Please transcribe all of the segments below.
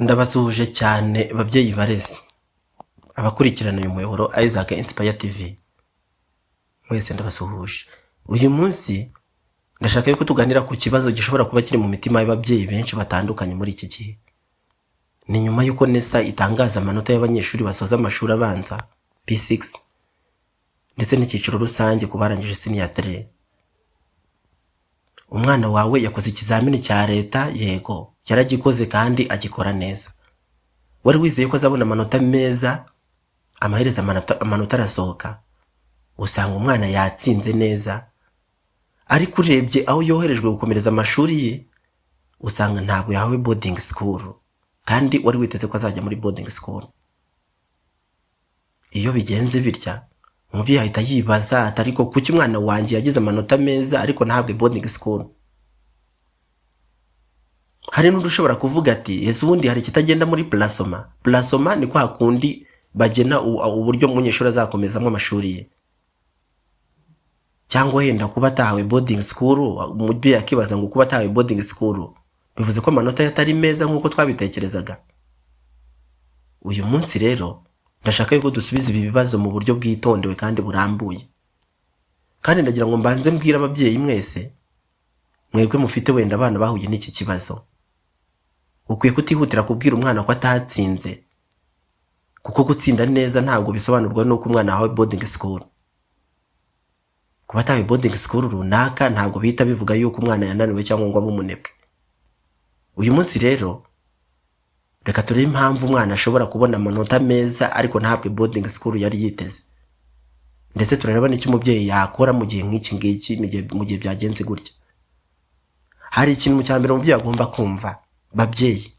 Ndabasuhuje cyane babyeyi barezi abakurikirana uyu muyoboro Isaac Inspire TV. Mwese ndabasuhuje. Uyu munsi ndashaka yuko tuganira ku kibazo gishobora kuba kiri mu mitima y'ababyeyi benshi batandukanye muri iki gihe. Ni nyuma yuko NESA itangaza amanota y'abanyeshuri basoza amashuri abanza P6 ndetse n'icyiciro rusange ku barangije senior 3. Umwana wawe yakoze ikizamini cya leta, yego yaragikoze kandi agikora neza. Wari wizeye ko azabona amanota meza, amaherezo amanota arasohoka, usanga umwana yatsinze neza, ariko urebye aho yoherejwe gukomereza amashuri ye usanga ntabwo yahawe boarding school, kandi wari witeze ko azajya muri boarding school. Iyo bigenze bitya, umubyeyi ahita yibaza ati ariko kuki umwana wanjye yagize amanota meza ariko ntabwe boarding school? Hari n'udushobora kuvuga ati ese ubundi hari kitagenda muri plasoma. Plasoma ni kwa kundi bagena uburyo umunyeshuri azakomezamo amashuri ye, cyangwa yenda kuba atahawe boarding school. Umubyeyi akibaza ngo kuba atahawe boarding school bivuze ko amanota yatari meza nk'uko twabitekerezaga. Uyu munsi rero ndashaka yuko dusubiza ibi bibazo mu buryo bwitondewe kandi burambuye, kandi ndagira ngo mbanze mbwira ababyeyi mwese, mwebwe mufite wenda abana bahuye n'iki kibazo, ukwiye kutihutira kubwira umwana ko atatsinze, kuko gutsinda neza ntabwo bisobanurwa nuko umwana ahawe boarding school. Kuba atahawe boarding school runaka ntabwo bihita bivuga yuko umwana yananiwe cyangwa ngo abe umunebwe. Uyu munsi rero reka turebe impamvu umwana ashobora kubona amanota meza ariko ntabwo boarding school yari yiteze, ndetse turareba n'icyo umubyeyi yakora mu gihe nk'iki ngiki, mu gihe byagenze gutya. Hari ikintu cya mbere umubyeyi agomba kumva. Babyeyi,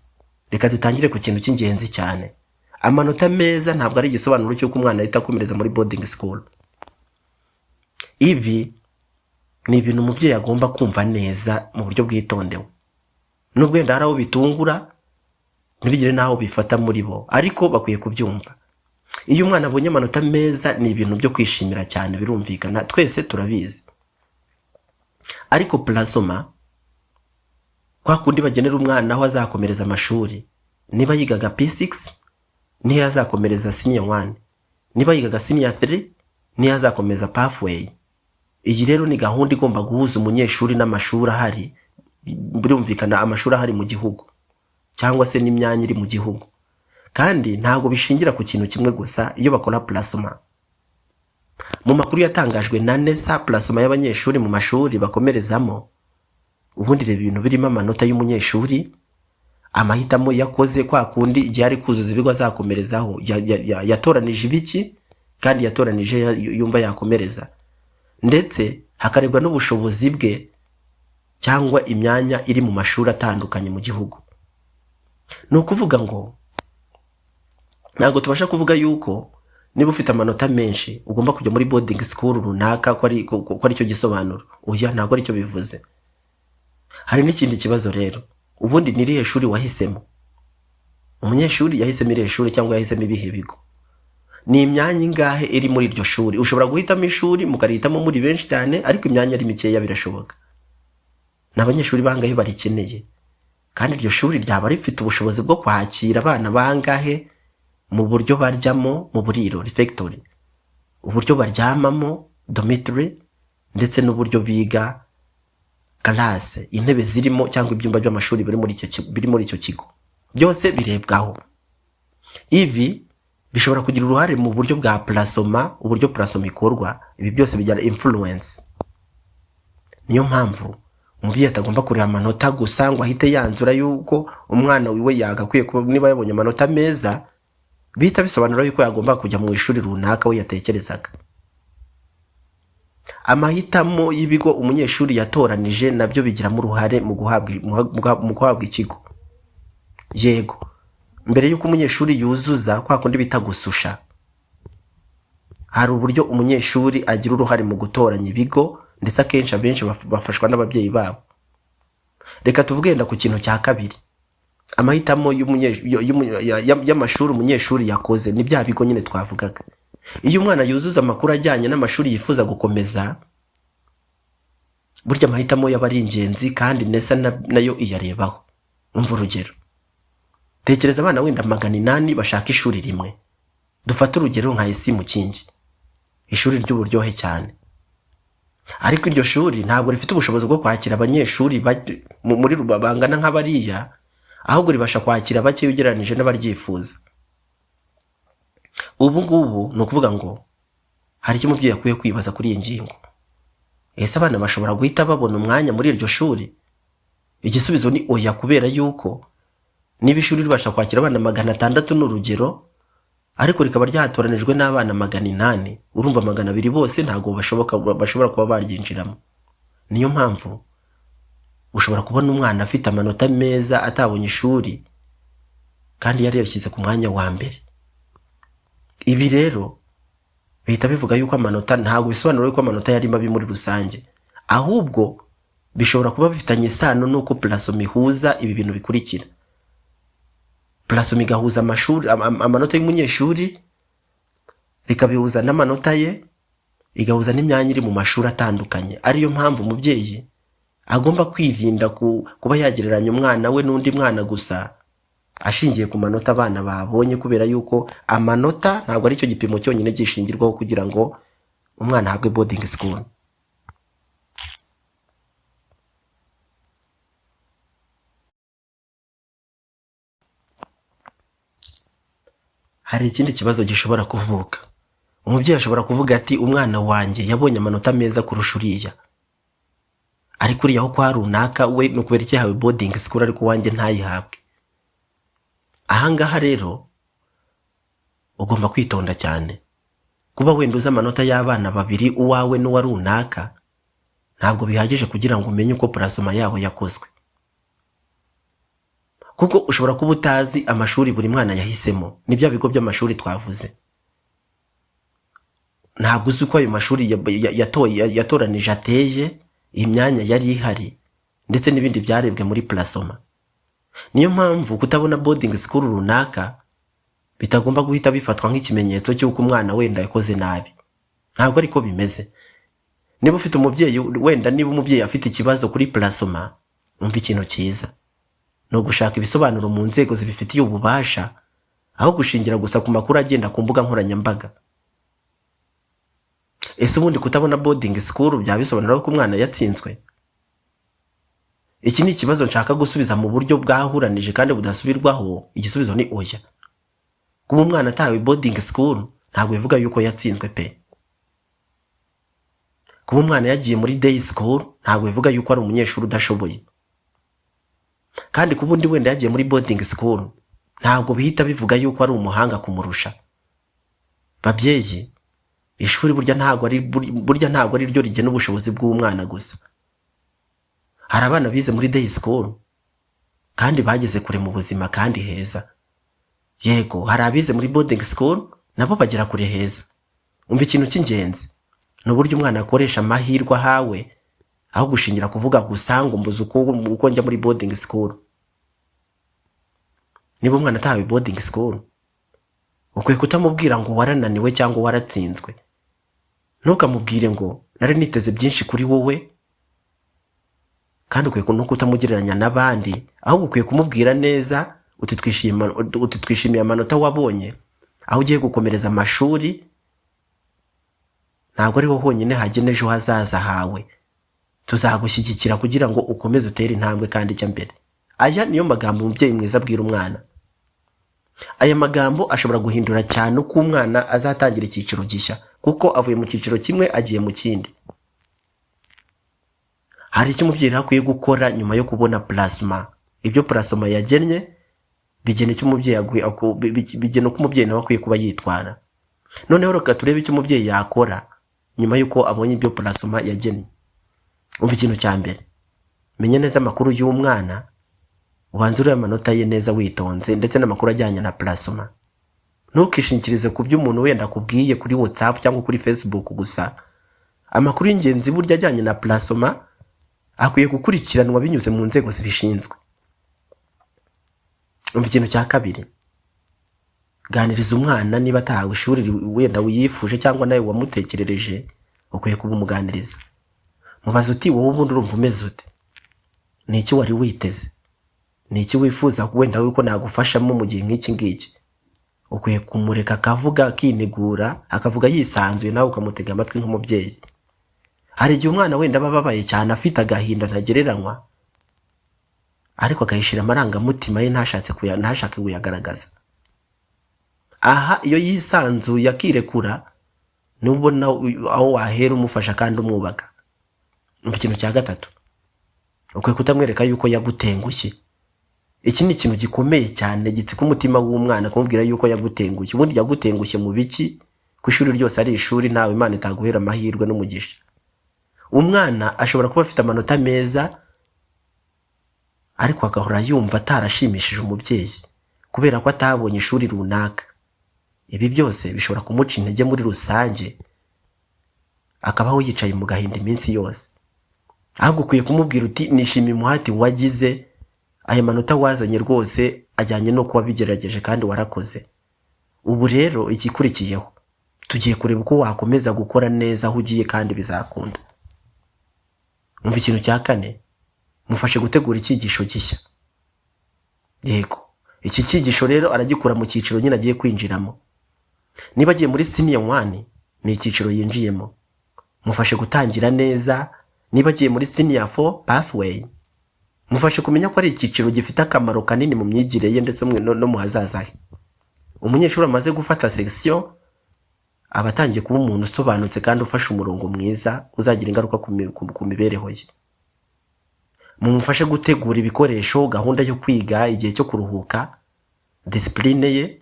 reka dutangire ku kintu cy'ingenzi cyane. Amanota meza ntabwo ari igisobanuro cy'uko umwana ahita akomereza muri boarding school. Ibi ni ibintu umubyeyi agomba kumva neza mu buryo bwitondewe. Nubwo wenda hari aho bitungura, ntibigire n'aho bifata muri bo, ariko bakwiye kubyumva. Iyo umwana abonye amanota meza ni ibintu byo kwishimira cyane, birumvikana, twese turabizi. Ariko plasoma, kwa kundi bagenera umwana aho azakomereza amashuri, niba yigaga P6 niho azakomereza senior 1, niba yigaga senior 3 niho azakomeza pathway. Iyi rero ni gahunda igomba guhuza umunyeshuri n'amashuri ahari, birumvikana amashuri ahari mu gihugu cyangwa se n'imyanya iri mu gihugu, kandi ntabwo bishingira ku kintu kimwe gusa. Iyo bakora plasoma, mu makuru yatangajwe na NESA, plasoma y'abanyeshuri mu mashuri bakomerezamo, ubundi reba ibintu birimo amanota y'umunyeshuri, amahitamo yakoze, kwa kundi igihe ari kuzuza ibigo azakomerezaho yatoranije ibiki kandi yatoranije yumva yakomereza, ndetse hakarebwa n'ubushobozi bwe cyangwa imyanya iri mu mashuri atandukanye mu gihugu. Ni ukuvuga ngo ntabwo tubasha kuvuga yuko niba ufite amanota menshi ugomba kujya muri boarding school runaka ko ari cyo gisobanuro. Oya, ntabwo ari cyo bivuze. Hari n'ikindi kibazo rero. Ubundi ni irihe shuri wahisemo? Umunyeshuri yahisemo irihe shuri cyangwa yahisemo ibihe bigo? Ni imyanya ingahe iri muri iryo shuri? Ushobora guhitamo ishuri mukarihitamo muri benshi cyane, ariko imyanya ari mikeya birashoboka. N'abanyeshuri bangahe barikeneye, kandi iryo shuri ryaba rifite ubushobozi bwo kwakira abana bangahe mu buryo baryamo, mu buriro refectory, uburyo baryamamo dormitory, ndetse n'uburyo biga classe, intebe zirimo cyangwa ibyumba by'amashuri biri muri icyo kigo, byose birebwaho. Ibi bishobora kugira uruhare mu buryo bwa plasoma, uburyo plasoma ikorwa. Ibi byose bigira influence. Niyo mpamvu umubyeyi atagomba kureba amanota gusa ngo ahite yanzura yuko umwana wiwe yagakwiye kuba, niba yabonye amanota meza bihita bisobanura yuko yagomba kujya mu ishuri runaka we yatekerezaga. Amahitamo y'ibigo umunyeshuri yatoranije nabyo bigiramo uruhare mu guhabwa ikigo. Yego, mbere yuko umunyeshuri yuzuza kwa kundi bita gususha, hari uburyo umunyeshuri agira uruhare mu gutoranya ibigo, ndetse akenshi abenshi bafashwa n'ababyeyi babo. Reka tuvuge yenda ku kintu cya kabiri. Amahitamo y'amashuri umunyeshuri yakoze ni bya bigo nyine twavugaga. Iyo umwana yuzuza amakuru ajyanye n'amashuri yifuza gukomeza, burya amahitamo yaba ari ingenzi kandi NESA nayo iyarebaho. Umva urugero, tekereza abana wenda 800 bashaka ishuri rimwe. Dufate urugero nka isi Mukingi, ishuri ry'uburyohe cyane, ariko iryo shuri ntabwo rifite ubushobozi bwo kwakira abanyeshuri muri bangana nk'abariya, ahubwo ribasha kwakira bake ugereranije n'abaryifuza. Ubu ngubu ni ukuvuga ngo hari icyo umubyeyi akwiye kwibaza kuri iyi ngingo. Ese abana bashobora guhita babona umwanya muri iryo shuri? Igisubizo ni oya, kubera yuko niba ishuri ribasha kwakira abana 600 n'urugero, ariko rikaba ryatoranijwe n'abana 800, urumva 200 bose ntabwo bashobora kuba baryinjiramo. Niyo mpamvu ushobora kubona umwana afite amanota meza atabonye ishuri kandi yari yarishyize ku mwanya wa mbere. Ibi rero bihita bivuga yuko amanota ntabwo bisobanura yuko amanota yari mabi muri rusange, ahubwo bishobora kuba bifitanye isano nuko plasoma ihuza ibi bintu bikurikira. Plasoma igahuza amashuri, amanota y'umunyeshuri, rikabihuza n'amanota ye, igahuza n'imyanya iri mu mashuri atandukanye. Ariyo mpamvu umubyeyi agomba kwirinda kuba yagereranya umwana we n'undi mwana gusa ashingiye ku manota abana babonye, kubera yuko amanota ntabwo ari cyo gipimo cyonyine gishingirwaho kugira ngo umwana ahabwe boarding school. Hari ikindi kibazo gishobora kuvuka. Umubyeyi ashobora kuvuga ati umwana wanjye yabonye amanota meza kurusha uriya, ariko uriya ho kwa runaka we ni ukubera iki yahawe boarding school ariko wanjye ntayihabwe. Ahangaha rero ugomba kwitonda cyane. Kuba wenda uzi amanota y'abana babiri, uwawe n'uwa runaka, ntabwo bihagije kugira ngo umenye uko plasoma yabo yakozwe, kuko ushobora kuba utazi amashuri buri mwana yahisemo. Ni bya bigo by'amashuri twavuze, ntabwo uzi uko ayo mashuri yatoranije ateye, imyanya yari ihari, ndetse n'ibindi byarebwe muri plasoma. Niyo mpamvu kutabona boarding school runaka bitagomba guhita bifatwa nk'ikimenyetso cy'uko umwana wenda yakoze nabi. Ntabwo ariko bimeze. Niba ufite umubyeyi wenda, niba umubyeyi afite ikibazo kuri plasoma, umva ikintu cyiza no gushaka ibisobanuro mu nzego zibifitiye ububasha, aho gushingira gusa ku makuru agenda ku mbuga nkoranyambaga. Ese ubundi kutabona boarding school byabisobanura ko umwana yatsinzwe? Iki ni ikibazo nshaka gusubiza mu buryo bwahuranije kandi budasubirwaho. Igisubizo ni oya. Kuba umwana atahawe boarding school ntabwo bivuga yuko yatsinzwe pe. Kuba umwana yagiye muri day school ntabwo bivuga yuko ari umunyeshuri udashoboye. Kandi kuba undi wenda yagiye muri boarding school ntabwo bihita bivuga yuko ari umuhanga kumurusha. Babyeyi, ishuri burya ntabwo ari ryo rigena ubushobozi bw'umwana gusa. Hari abana bize muri day school kandi bageze kure mu buzima kandi heza. Yego, hari abize muri boarding school nabo bagera kure heza. Umva ikintu cy'ingenzi ni uburyo umwana akoresha amahirwe ahawe, aho gushingira kuvuga gusa ngo mbuze uko njya muri boarding school. Niba umwana atahawe boarding school, ukwiye kutamubwira ngo warananiwe cyangwa waratsinzwe. Ntukamubwire ngo nari niteze byinshi kuri wowe, kandi ukwiye no kutamugereranya n'abandi, ahubwo ukwiye kumubwira neza uti twishimiye amanota wabonye, aho ugiye gukomereza amashuri ntabwo ariho honyine hagena ejo hazaza hawe. Tuzagushyigikira kugira ngo ukomeze utere intambwe kandi ijya mbere. Aya niyo magambo umubyeyi mwiza abwira umwana. Aya magambo ashobora guhindura cyane uko umwana azatangira icyiciro gishya, kuko avuye mu cyiciro kimwe agiye mu kindi. Hari icyo umubyeyi akwiye gukora nyuma yo kubona plasma. Ibyo plasma yagennye bigena icyo umubyeyi nawe akwiye kuba yitwara. Noneho reka turebe icyo umubyeyi yakora nyuma yuko abonye ibyo plasma yagennye. Umva ikintu cya mbere, menya neza amakuru y'umwana, ubanzure amanota ye neza witonze, ndetse n'amakuru ajyanye na plasma. Ntukishingikirize ku byo umuntu wenda akubwiye kuri WhatsApp cyangwa kuri Facebook gusa. Amakuru y'ingenzi burya ajyanye na plasma akwiye gukurikiranwa binyuze mu nzego zibishinzwe. Umva ikintu cya kabiri, ganiriza umwana niba atahawe ishuri wenda wiyifuje cyangwa nawe wamutekerereje, ukwiye ni iki wifuza wenda yuko nagufashamo mu gihe nk'iki ngiki. Ukwiye kumureka akavuga akinigura, akavuga yisanzuye, nawe ukamutega amatwi nk'umubyeyi. Hari igihe umwana wenda aba ababaye cyane, afite agahinda ntagereranywa, ariko akayishira amarangamutima ye ntashake kuyagaragaza. Aha iyo yisanzuye akirekura, nubona aho wahera umufasha kandi umwubaka. Ikintu cya gatatu, ukwiye kutamwereka yuko yagutengushye. Iki ni ikintu gikomeye cyane gitsika umutima w'umwana, kumubwira yuko yagutengushye. Ubundi yagutengushye mu biki? Ku ishuri ryose ari ishuri, nawe Imana itaguhera amahirwe n'umugisha. Umwana ashobora kuba afite amanota meza, ariko agahora yumva atarashimishije umubyeyi kubera ko atabonye ishuri runaka. Ibi byose bishobora kumuca intege muri rusange, akabaho yicaye mu gahinda iminsi yose. Ahubwo ukwiye kumubwira uti nishimiye umuhati wagize, aya manota wazanye rwose ajyanye no kuba bigerageje kandi warakoze. Ubu rero ikikurikiyeho tugiye kureba uko wakomeza gukora neza aho ugiye kandi bizakunda. Umva ikintu cya kane, mufashe gutegura icyigisho gishya. Yego, iki cyigisho rero aragikura mu cyiciro nyine agiye kwinjiramo. Niba agiye muri senior 1 ni icyiciro yinjiyemo, mufashe gutangira neza. Niba agiye muri senior 4 pathway, mufashe kumenya ko ari icyiciro gifite akamaro kanini mu myigire ye ndetse no mu hazaza he. Umunyeshuri amaze gufata section aba atangiye kuba umuntu usobanutse kandi ufashe umurongo mwiza uzagira ingaruka ku mibereho ye. Mumufashe gutegura ibikoresho, gahunda yo kwiga, igihe cyo kuruhuka, discipline ye,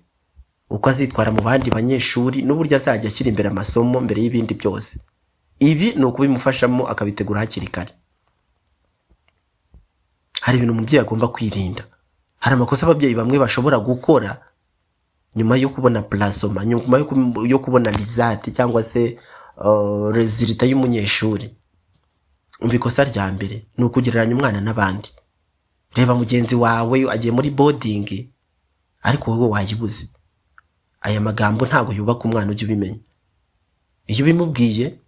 uko azitwara mu bandi banyeshuri, n'uburyo azajya ashyira imbere amasomo mbere y'ibindi byose. Ibi ni ukubimufashamo akabitegura hakiri kare. Hari ibintu umubyeyi agomba kwirinda. Hari amakosa ababyeyi bamwe bashobora gukora nyuma yo kubona plasoma, nyuma yo kubona result cyangwa se resulta y'umunyeshuri. Umva ikosa rya mbere ni ukugereranya umwana n'abandi. Reba mugenzi wawe agiye muri boarding ariko wowe wayibuze. Aya magambo ntago yubaka umwana, ujye ubimenya. Iyo bimubwiye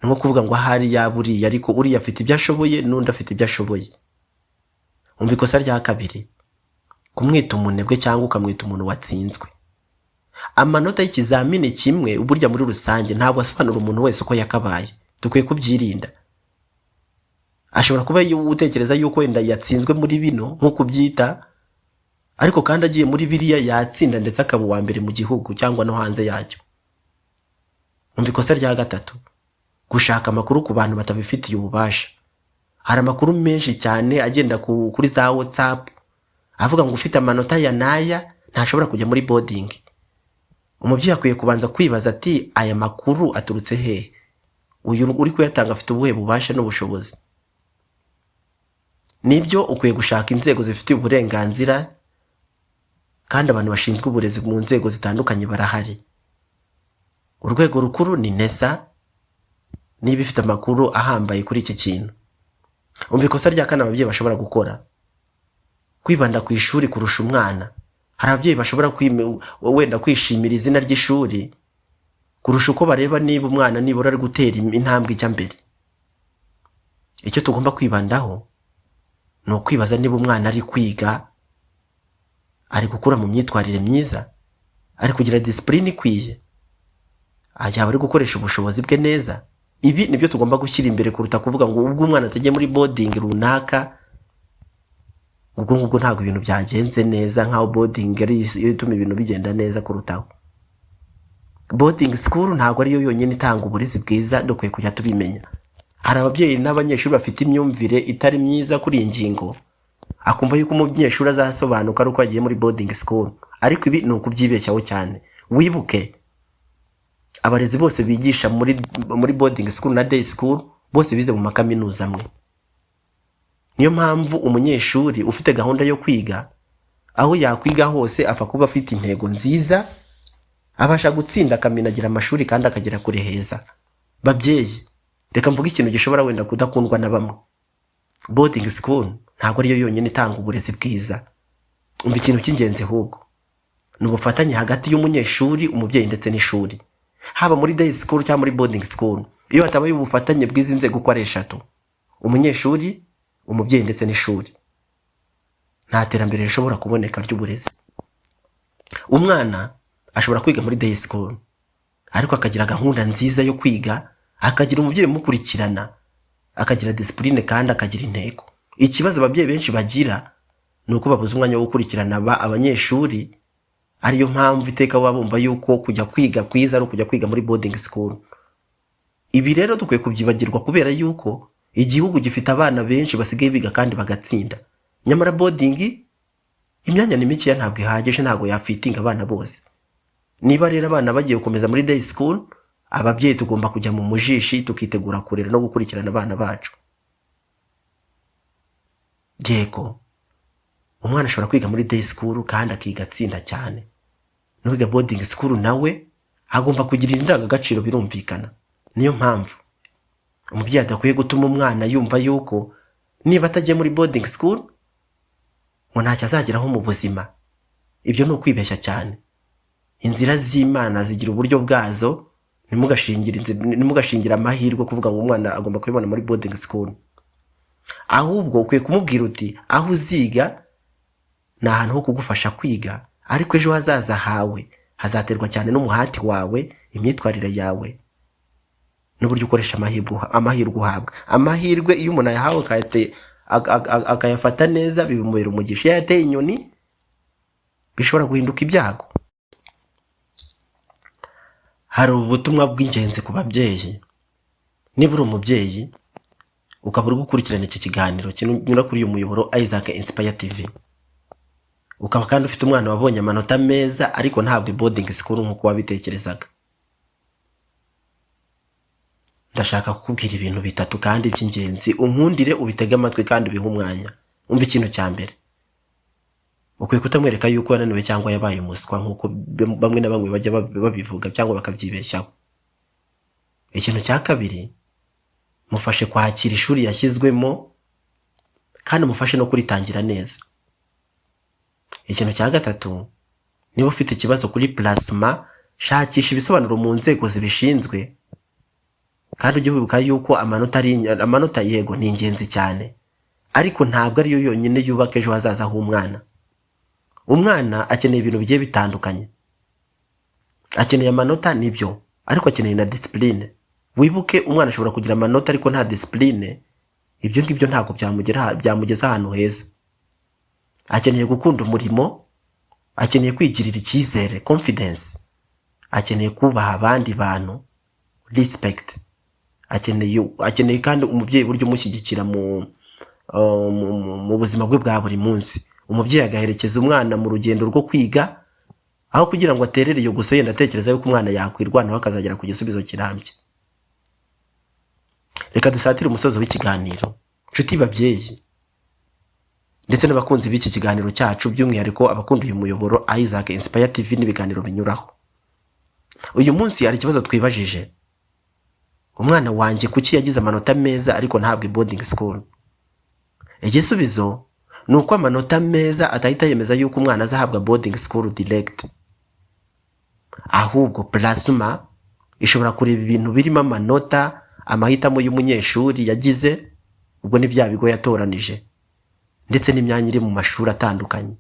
nko kuvuga ngo ahari yaburiye, ariko uri afite ibyo ashoboye n'undi afite ibyo ashoboye. Umva ikosa rya kabiri, kumwita umunebwe cyangwa ukamwita umuntu watsinzwe. Amanota y'ikizamini kimwe uburya muri rusange ntabwo asobanura umuntu wese uko yakabaye. Dukwiye kubyirinda. Ashobora kuba utekereza yuko wenda yatsinzwe muri bino nk'uko byita, ariko kandi agiye muri biriya yatsinda ndetse akaba uwa mbere mu gihugu cyangwa no hanze yacyo. Umva ikosa rya gatatu, gushaka amakuru ku bantu batabifitiye ububasha. Hari amakuru menshi cyane agenda kuri za WhatsApp avuga ngo ufite amanota ya naya ntashobora kujya muri boarding. Umubyeyi akwiye kubanza kwibaza ati aya makuru aturutse he? Uyu uri kuyatanga afite ubuhe bubasha n'ubushobozi? Nibyo ukwiye gushaka inzego zifitiye uburenganzira, kandi abantu bashinzwe uburezi mu nzego zitandukanye barahari. Urwego rukuru ni NESA niba ifite amakuru ahambaye kuri iki kintu. Umva ikosa rya kane ababyeyi bashobora gukora, kwibanda ku ishuri kurusha umwana. Hari ababyeyi bashobora wenda kwishimira izina ry'ishuri kurusha uko bareba niba umwana nibura ari gutera intambwe ijya mbere. Icyo tugomba kwibandaho ni ukwibaza niba umwana ari kwiga, ari gukura mu myitwarire myiza, ari kugira discipline ikwiye, yaba ari gukoresha ubushobozi bwe neza. Ibi nibyo tugomba gushyira imbere kuruta kuvuga ngo ubwo umwana atagiye muri boarding runaka, ubwo ntabwo ibintu byagenze neza, nkaho boarding ari ituma ibintu bigenda neza kurutaho. Boarding school ntabwo ariyo yonyine itanga uburezi bwiza, dukwiye kujya tubimenya. Hari ababyeyi n'abanyeshuri bafite imyumvire itari myiza kuri ingingo, akumva yuko umunyeshuri azasobanuka ari uko agiye muri boarding school, ariko ibi ni ukubyibeshyaho cyane. Wibuke abarezi bose bigisha muri boarding school na day school bose bize mu makaminuza amwe. Niyo mpamvu umunyeshuri ufite gahunda yo kwiga, aho yakwiga hose apfa kuba afite intego nziza, abasha gutsinda akaminagira amashuri kandi akagera kure heza. Babyeyi, reka mvuga ikintu gishobora wenda kudakundwa na bamwe. Boarding school ntabwo ariyo yonyine itanga uburezi bwiza. Umva ikintu cy'ingenzi ahubwo ni ubufatanye hagati y'umunyeshuri, umubyeyi ndetse n'ishuri. Haba muri day school cyangwa muri boarding school, iyo hatabaye ubufatanye bw'izi nzego uko ari eshatu: umunyeshuri, umubyeyi ndetse n'ishuri, nta terambere rishobora kuboneka ry'uburezi. Umwana ashobora kwiga muri day school ariko akagira gahunda nziza yo kwiga, akagira umubyeyi umukurikirana, akagira discipline kandi akagira intego. Ikibazo ababyeyi benshi bagira ni uko babuze umwanya wo gukurikirana abanyeshuri, ariyo mpamvu iteka baba bumva yuko kujya kwiga kwiza ari ukujya kwiga muri boarding school. Ibi rero dukwiye kubyibagirwa kubera yuko igihugu gifite abana benshi basigaye biga kandi bagatsinda. Nyamara boarding imyanya ni mikeya, ntabwo ihagije, ntabwo yafitinga abana bose. Niba rero abana bagiye gukomeza muri day school, ababyeyi tugomba kujya mu mujishi tukitegura kurera no gukurikirana abana bacu. Yego, umwana ashobora kwiga muri day school kandi akiga atsinda cyane. N'uwiga boarding school nawe agomba kugira indangagaciro, birumvikana. Niyo mpamvu umubyeyi adakwiye gutuma umwana yumva yuko niba atagiye muri boarding school ngo ntacyo azageraho mu buzima. Ibyo ni ukwibeshya cyane. Inzira z'Imana zigira uburyo bwazo, nimugashingira amahirwe kuvuga ngo umwana agomba kubibona muri boarding school. Ahubwo ukwiye kumubwira uti aho uziga ni ahantu ho kugufasha kwiga, ariko ejo hazaza hawe hazaterwa cyane n'umuhati wawe, imyitwarire yawe, n'uburyo ukoresha amahirwe uhabwa. Amahirwe iyo umuntu ayahawe akayafata neza bimubera umugisha. Iyo yateye inyoni bishobora guhinduka ibyago. Hari ubutumwa bw'ingenzi ku babyeyi. Niba uri umubyeyi ukaba uri gukurikirana iki kiganiro kinyura kuri uyu muyoboro Isaac Inspire TV, ukaba kandi ufite umwana wabonye amanota meza ariko ntabwo boarding school nk'uko wabitekerezaga, ndashaka kukubwira ibintu bitatu kandi by'ingenzi. Unkundire, ubitege amatwi kandi ubihe umwanya. Umva ikintu cya mbere, ukwiye kutamwereka yuko yananiwe cyangwa yabaye umuswa nk'uko bamwe na bamwe bajya babivuga cyangwa bakabyibeshyaho. Ikintu cya kabiri, mufashe kwakira ishuri yashyizwemo kandi mufashe no kuritangira neza. Ikintu cya gatatu, niba ufite ikibazo kuri plasma, shakisha ibisobanuro mu nzego zibishinzwe kandi ujye wibuka yuko amanota yego ni ingenzi cyane, ariko ntabwo ariyo yonyine yubaka ejo hazaza h'umwana. Umwana akeneye ibintu bigiye bitandukanye. Akeneye amanota nibyo, ariko akeneye na discipline. Wibuke umwana ashobora kugira amanota ariko nta discipline, ibyo ngibyo ntabwo byamugeza ahantu heza. Akeneye gukunda umurimo, akeneye kwigirira icyizere, confidence, akeneye kubaha abandi bantu, respect. Akeneye kandi umubyeyi buryo umushyigikira mu buzima bwe bwa buri munsi. Umubyeyi agaherekeza umwana mu rugendo rwo kwiga, aho kugira ngo aterere iyo gusa yenda atekereza yuko umwana yakwirwanaho akazagera ku gisubizo kirambye. Reka dusatire umusozo w'ikiganiro. Nshuti babyeyi ndetse n'abakunzi b'iki kiganiro cyacu, by'umwihariko abakunda uyu muyoboro Isaac Inspire TV n'ibiganiro binyuraho, uyu munsi hari ikibazo twibajije. Umwana wanjye kuki yagize amanota meza ariko ntabwo boarding school? Igisubizo ni uko amanota meza atahita yemeza yuko umwana azahabwa boarding school direct. Ahubwo plasma ishobora kureba ibintu birimo amanota, amahitamo y'umunyeshuri yagize, ubwo ni bya bigo yatoranije, ndetse n'imyanya iri mu mashuri atandukanye.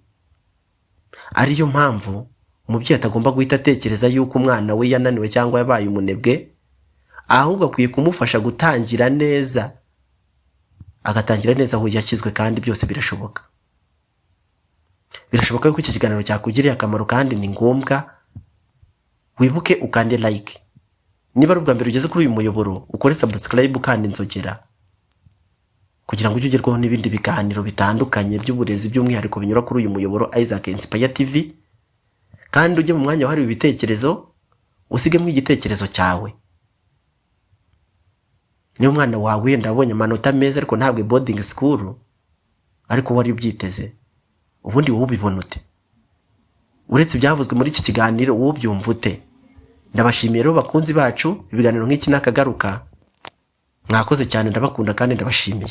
Ariyo mpamvu umubyeyi atagomba guhita atekereza yuko umwana we yananiwe cyangwa yabaye umunebwe, ahubwo akwiye kumufasha gutangira neza, agatangira neza aho yashyizwe, kandi byose birashoboka. Birashoboka yuko iki kiganiro cyakugiriye akamaro kandi ni ngombwa. Wibuke ukande like. Niba ari ubwa mbere ugeze kuri uyu muyoboro, ukore subscribe kandi inzogera, kugira ngo ujye ugerwaho n'ibindi biganiro bitandukanye by'uburezi, by'umwihariko binyura kuri uyu muyoboro Isaac Inspire TV. Kandi ujye mu mwanya wahariwe ibitekerezo, usigemo igitekerezo cyawe. Niba umwana wawe wenda abonye amanota meza ariko ntabwo boarding school, ariko wari ubyiteze, ubundi wowe ubibona ute? Uretse ibyavuzwe muri iki kiganiro, wowe ubyumva ute? Ndabashimiye rero bakunzi bacu, ibiganiro nk'iki nakagaruka. Mwakoze cyane, ndabakunda kandi ndabashimiye.